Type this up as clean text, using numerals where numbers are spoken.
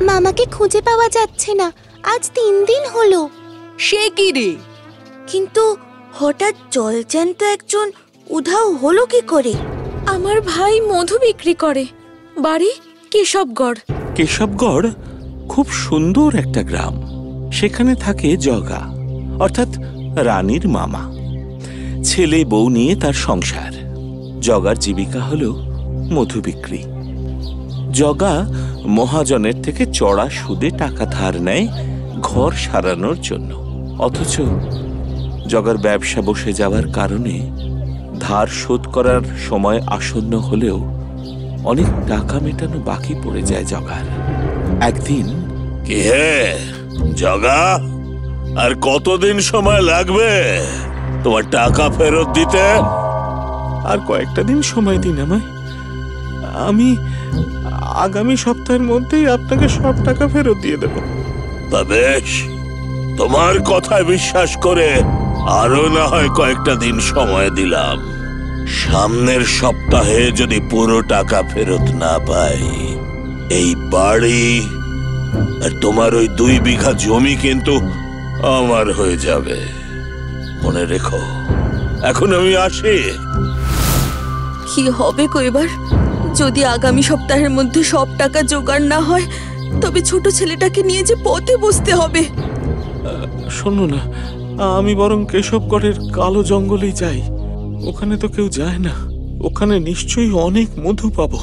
মামাকে খুঁজে পাওয়া যাচ্ছে না, আজ 3 দিন হলো। সে কি রে? কিন্তু হঠাৎ জলজ্যান্ত একজন উধাও হলো কি করে? আমার ভাই মধু বিক্রি করে, বাড়ি কেশবগড়। কেশবগড় খুব সুন্দর একটা গ্রাম। সেখানে থাকে জগা, অর্থাৎ রানীর মামা। ছেলে বউ নিয়ে তার সংসার। জগার জীবিকা হলো মধু বিক্রি। জগা মহাজনের থেকে চড়া সুদে টাকা ধার নেয় ঘর সারানোর জন্য। অথচ জগার ব্যবসা বসে যাওয়ার কারণে ধার শোধ করার সময় আসন্ন হলেও অনেক টাকা মেটানো বাকি পড়ে যায় জগার। একদিন, কি হে জগা, আর কতদিন সময় লাগবে তোমার টাকা ফেরত দিতে? আর কয়েকটা দিন সময় দিন আমায়। আমি আগামী সপ্তাহের মধ্যেই আপনাকে সব টাকা ফেরত দিয়ে দেব। তা বেশ, তোমার কথায় বিশ্বাস করে আরো না হয় কয়েকটা দিন সময় দিলাম। সামনের সপ্তাহে যদি পুরো টাকা ফেরত না পাই, এই বাড়ি আর তোমার ওই 2 বিঘা জমি কিন্তু আমার হয়ে যাবে। মনে রেখো। এখন আমি আসি। কি হবে গো এবার? যদি আগামী সপ্তাহের মধ্যে সব টাকা জোগাড় না হয়, তবে ছোট ছেলেটাকে নিয়ে যে পথে বসতে হবে। শোনো না, আমি বরং কেশবগড়ের কালো জঙ্গলেই যাই। ওখানে তো কেউ যায় না। ওখানে নিশ্চয়ই অনেক মধু পাবো।